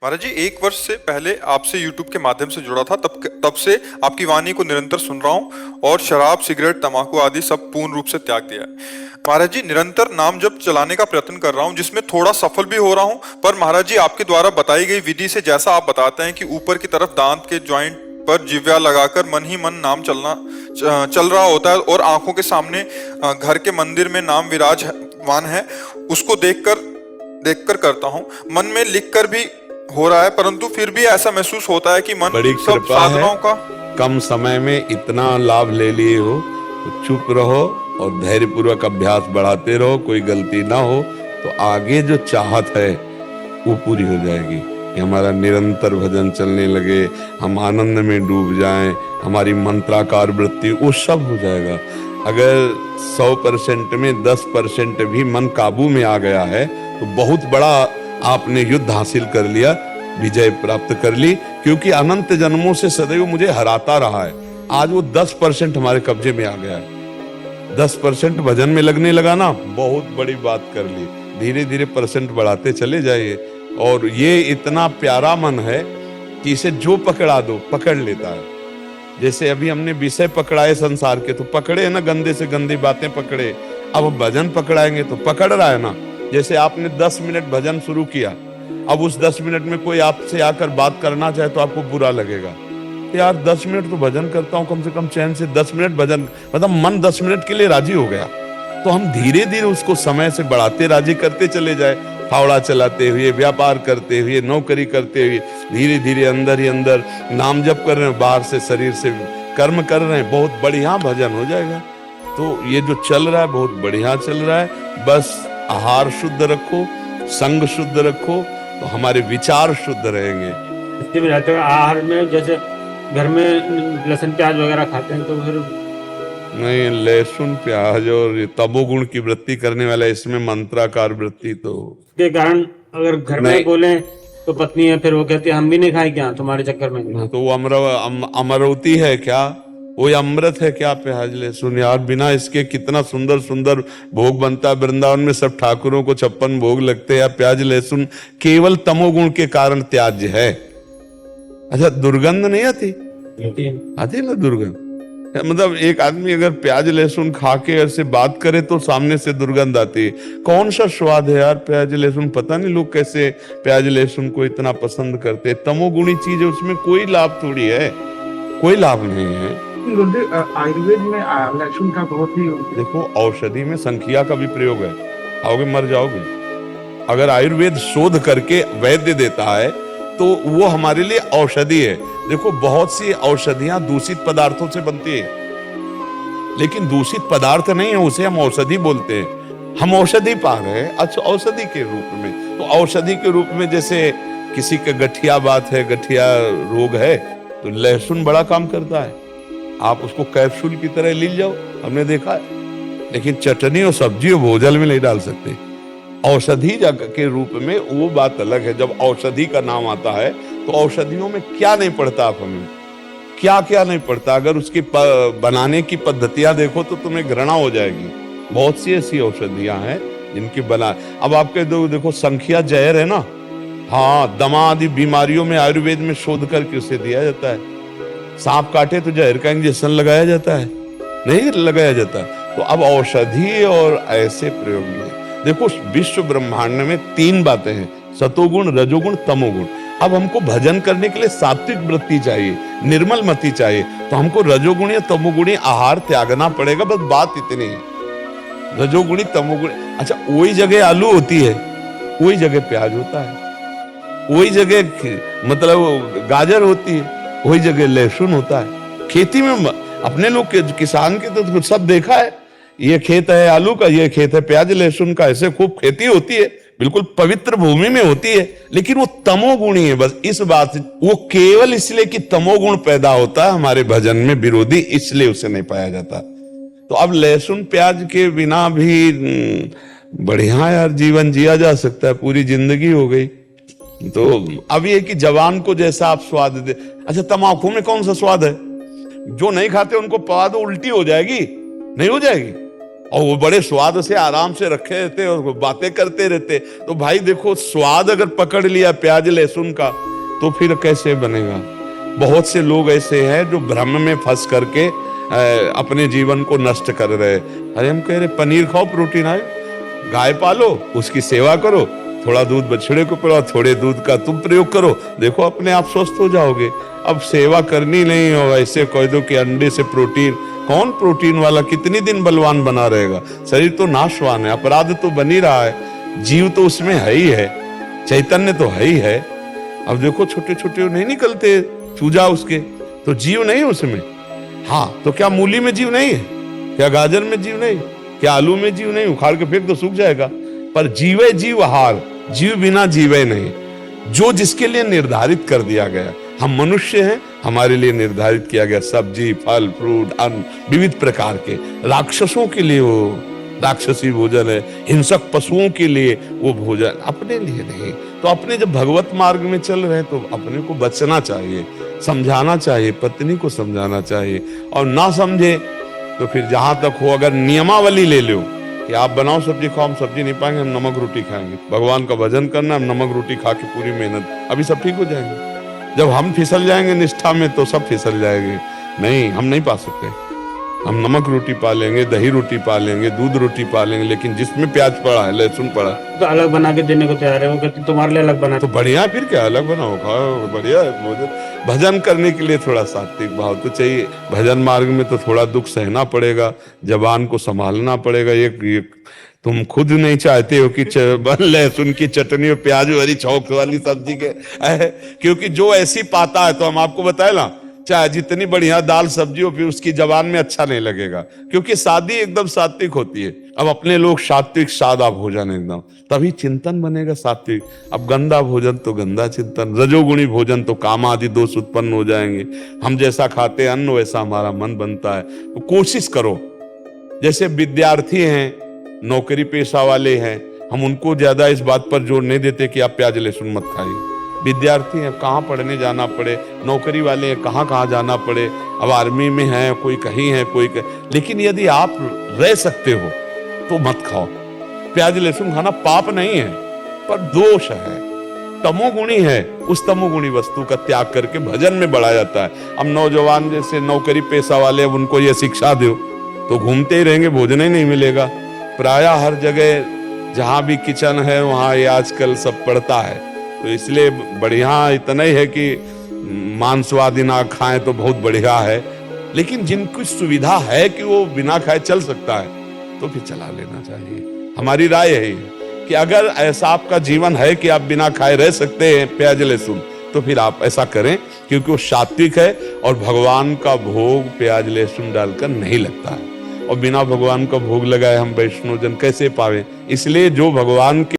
महाराज जी, 1 वर्ष से पहले आपसे यूट्यूब के माध्यम से जुड़ा था। तब से आपकी वाणी को निरंतर सुन रहा हूँ और शराब, सिगरेट, तंबाकू आदि सब पूर्ण रूप से त्याग दिया है। महाराज जी, निरंतर नाम जप चलाने का प्रयत्न कर रहा हूँ, जिसमें थोड़ा सफल भी हो रहा हूँ। पर महाराज जी, आपके द्वारा बताई गई विधि से जैसा आप बताते हैं कि ऊपर की तरफ दांत के जॉइंट पर जिव्या लगाकर मन ही मन नाम चल रहा होता है और आंखों के सामने घर के मंदिर में नाम विराजमान है, उसको देखकर करता हूँ। मन में लिखकर भी हो रहा है, परंतु फिर भी ऐसा महसूस होता है कि मन बड़ी सब कृपा साधनाओं है। का कम समय में इतना लाभ ले लिए हो तो चुप रहो और धैर्य पूर्वक अभ्यास बढ़ाते रहो। कोई गलती ना हो तो आगे जो चाहत है वो पूरी हो जाएगी कि हमारा निरंतर भजन चलने लगे, हम आनंद में डूब जाएं, हमारी मंत्राकार वृत्ति, वो सब हो जाएगा। अगर 100% में 10% भी मन काबू में आ गया है तो बहुत बड़ा आपने युद्ध हासिल कर लिया, विजय प्राप्त कर ली। क्योंकि अनंत जन्मों से सदैव मुझे हराता रहा है, आज वो 10% हमारे कब्जे में आ गया है। 10% भजन में लगने लगा ना, बहुत बड़ी बात कर ली। धीरे धीरे परसेंट बढ़ाते चले जाइए। और ये इतना प्यारा मन है कि इसे जो पकड़ा दो पकड़ लेता है। जैसे अभी हमने विषय पकड़ाए संसार के, तो पकड़े ना, गंदे से गंदी बातें पकड़े। अब भजन पकड़ाएंगे तो पकड़ रहा है ना। जैसे आपने 10 मिनट भजन शुरू किया, अब उस 10 मिनट में कोई आपसे आकर बात करना चाहे तो आपको बुरा लगेगा। यार 10 मिनट तो भजन करता हूँ, कम से कम चैन से 10 मिनट भजन, मतलब मन 10 मिनट के लिए राजी हो गया। तो हम धीरे धीरे उसको समय से बढ़ाते राजी करते चले जाए। फावड़ा चलाते हुए, व्यापार करते हुए, नौकरी करते हुए, धीरे धीरे अंदर ही अंदर नाम जप कर रहे हैं, बाहर से शरीर से कर्म कर रहे हैं, बहुत बढ़िया भजन हो जाएगा। तो ये जो चल रहा है बहुत बढ़िया चल रहा है। बस आहार शुद्ध रखो, संग शुद्ध रखो, तो हमारे विचार शुद्ध रहेंगे। इसके भी रहते हैं आहार में, जैसे घर में लहसुन प्याज वगैरह खाते हैं तो फिर नहीं, लहसुन प्याज और तमोगुण की वृत्ति करने वाला, इसमें मंत्राकार वृत्ति तो के कारण अगर घर में बोले तो पत्नी है, फिर वो कहती है हम भी नहीं खाए क्या तुम्हारे चक्कर में। तो वो अमरवती है क्या, वो अमृत है क्या प्याज लहसुन? यार बिना इसके कितना सुंदर सुंदर भोग बनता है। वृंदावन में सब ठाकुरों को 56 भोग लगते हैं। प्याज लहसुन केवल तमोगुण के कारण त्याज्य है। अच्छा, दुर्गंध नहीं आती? आती ना दुर्गंध। मतलब एक आदमी अगर प्याज लहसुन खा के ऐसे बात करे तो सामने से दुर्गंध आती है। कौन सा स्वाद है यार प्याज लहसुन? पता नहीं लोग कैसे प्याज लहसुन को इतना पसंद करते हैं। तमोगुणी चीज है, उसमें कोई लाभ थोड़ी है, कोई लाभ नहीं है। आयुर्वेद में लहसुन का बहुत ही, देखो औषधि में संखिया का भी प्रयोग है, खाओगे मर जाओगे। अगर आयुर्वेद शोध करके वैद्य देता है तो वो हमारे लिए औषधि है। देखो बहुत सी औषधियां दूषित पदार्थों से बनती है, लेकिन दूषित पदार्थ नहीं है, उसे हम औषधि बोलते हैं। हम औषधि पा रहे हैं, अच्छा औषधि के रूप में। तो औषधि के रूप में जैसे किसी का गठिया बात है, गठिया रोग है, तो लहसुन बड़ा काम करता है। आप उसको कैप्सूल की तरह ले जाओ, हमने देखा है। लेकिन चटनी और सब्जी और भोजन में नहीं डाल सकते। औषधि के रूप में वो बात अलग है। जब औषधि का नाम आता है तो औषधियों में क्या नहीं पड़ता, आप हमें क्या क्या नहीं पड़ता। अगर उसकी बनाने की पद्धतियां देखो तो तुम्हें घृणा हो जाएगी। बहुत सी ऐसी औषधियां हैं जिनकी बना, अब आपके देखो संखिया जहर है ना, हाँ, दमा आदि बीमारियों में आयुर्वेद में शोध करके उसे दिया जाता है। सांप काटे तो जहर का इंजेक्शन लगाया जाता है, नहीं लगाया जाता। तो अब औषधि और ऐसे प्रयोग में देखो, विश्व ब्रह्मांड में 3 बातें हैं, सतोगुण, रजोगुण, तमोगुण। अब हमको भजन करने के लिए सात्विक वृत्ति चाहिए, निर्मल मति चाहिए, तो हमको रजोगुणी या तमोगुणी आहार त्यागना पड़ेगा। बस बात इतनी है, रजोगुणी तमोगुणी। अच्छा, वही जगह आलू होती है, वही जगह प्याज होता है, वही जगह मतलब गाजर होती है, वही जगह लहसुन होता है। खेती में अपने लोग किसान के तो सब देखा है, ये खेत है आलू का, ये खेत है प्याज लहसुन का, ऐसे खूब खेती होती है, बिल्कुल पवित्र भूमि में होती है। लेकिन वो तमोगुणी है, बस इस बात, वो केवल इसलिए कि तमोगुण पैदा होता है हमारे भजन में विरोधी, इसलिए उसे नहीं पाया जाता। तो अब लहसुन प्याज के बिना भी बढ़िया यार जीवन जिया जा सकता है, पूरी जिंदगी हो गई। तो अब ये कि जवान को जैसा आप स्वाद दे। अच्छा, तम्बाकू में कौन सा स्वाद है? जो नहीं खाते उनको पवा दो, उल्टी हो जाएगी, नहीं हो जाएगी? और वो बड़े स्वाद से आराम से रखे रहते और वो बातें करते रहते। तो भाई देखो, स्वाद अगर पकड़ लिया प्याज लहसुन का तो फिर कैसे बनेगा। बहुत से लोग ऐसे हैं जो भ्रम में फंस करके अपने जीवन को नष्ट कर रहे हैं। अरे हम कह रहे पनीर खाओ, प्रोटीन आए, गाय पालो, उसकी सेवा करो, थोड़ा दूध बछड़े को पिलाओ, थोड़े दूध का तुम प्रयोग करो, देखो अपने आप स्वस्थ हो जाओगे। अब सेवा करनी नहीं हो, ऐसे कह दो कि अंडे से प्रोटीन, कौन प्रोटीन वाला कितनी दिन बलवान बना रहेगा। शरीर तो नाशवान है, अपराध तो बनी रहा है, जीव तो उसमें है ही है, चैतन्य तो है ही है। अब देखो छोटे छोटे नहीं निकलते चूजा उसके, तो जीव नहीं उसमें। हाँ, तो क्या मूली में जीव नहीं है? क्या गाजर में जीव नहीं? क्या आलू में जीव नहीं? उखाड़ के फेंक तो सूख जाएगा। पर जीवे जीव हार, जीव बिना जीवे नहीं। जो जिसके लिए निर्धारित कर दिया गया, हम मनुष्य हैं, हमारे लिए निर्धारित किया गया सब्जी, फल, फ्रूट, अन्न विविध प्रकार के। राक्षसों के लिए वो राक्षसी भोजन है, हिंसक पशुओं के लिए वो भोजन, अपने लिए नहीं। तो अपने जब भगवत मार्ग में चल रहे हैं तो अपने को बचना चाहिए, समझाना चाहिए, पत्नी को समझाना चाहिए। और ना समझे तो फिर जहां तक हो, अगर नियमावली ले लो कि आप बनाओ सब्जी खाओ, हम सब्जी नहीं पाएंगे, हम नमक रोटी खाएंगे, भगवान का भजन करना, हम नमक रोटी खा के पूरी मेहनत, अभी सब ठीक हो जाएंगे। जब हम फिसल जाएंगे निष्ठा में तो सब फिसल जाएंगे। नहीं, हम नहीं पा सकते। हम नमक रोटी पा लेंगे, दही रोटी पा लेंगे, दूध रोटी पा लेंगे, लेकिन जिसमें प्याज पड़ा है, लहसुन पड़ा है, तो अलग बना के देने को तैयार है। वो कहते तुम्हारे लिए अलग बना तो बढ़िया, फिर क्या अलग बनाओ खाओ, बढ़िया है भोजन। भजन करने के लिए थोड़ा सात्विक भाव तो चाहिए। भजन मार्ग में तो थोड़ा दुख सहना पड़ेगा, जबान को संभालना पड़ेगा। एक तुम खुद नहीं चाहते हो कि लहसुन की चटनी और प्याज वाली चौक वाली सब्जी के, क्योंकि जो ऐसी पाता है, तो हम आपको बताए ना, चाहे जितनी बढ़िया दाल सब्जी हो, फिर उसकी जबान में अच्छा नहीं लगेगा, क्योंकि शादी एकदम सात्विक होती है। अब अपने लोग सात्विक सादा भोजन एकदम, तभी चिंतन बनेगा सात्विक। अब गंदा भोजन तो गंदा चिंतन, रजोगुणी भोजन तो काम आदि दोष उत्पन्न हो जाएंगे। हम जैसा खाते अन्न वैसा हमारा मन बनता है। तो कोशिश करो, जैसे विद्यार्थी हैं, नौकरी पेशा वाले हैं, हम उनको ज्यादा इस बात पर जोर नहीं देते कि आप प्याज लहसुन मत खाइए। विद्यार्थी हैं, कहाँ पढ़ने जाना पड़े, नौकरी वाले हैं, कहाँ कहाँ जाना पड़े, अब आर्मी में है, कोई कहीं है, कोई लेकिन यदि आप रह सकते हो तो मत खाओ। प्याज लहसुन खाना पाप नहीं है, पर दोष है, तमोगुणी है। उस तमोगुणी वस्तु का त्याग करके भजन में बढ़ा जाता है। अब नौजवान जैसे नौकरी पेशा वाले, अब उनको ये शिक्षा दो तो घूमते ही रहेंगे, भोजन ही नहीं मिलेगा। प्रायः हर जगह जहाँ भी किचन है वहाँ ये आजकल सब पड़ता है। तो इसलिए बढ़िया इतना ही है कि मांसवादी ना खाएं तो बहुत बढ़िया है, लेकिन जिनको सुविधा है कि वो बिना खाए चल सकता है तो फिर चला लेना चाहिए। हमारी राय है कि अगर ऐसा आपका जीवन है कि आप बिना खाए रह सकते हैं प्याज लहसुन, तो फिर आप ऐसा करें, क्योंकि वो सात्विक है और भगवान का भोग प्याज लहसुन डालकर नहीं लगता है। और बिना भगवान का भोग लगाए हम वैष्णव जन कैसे पावे। इसलिए जो भगवान के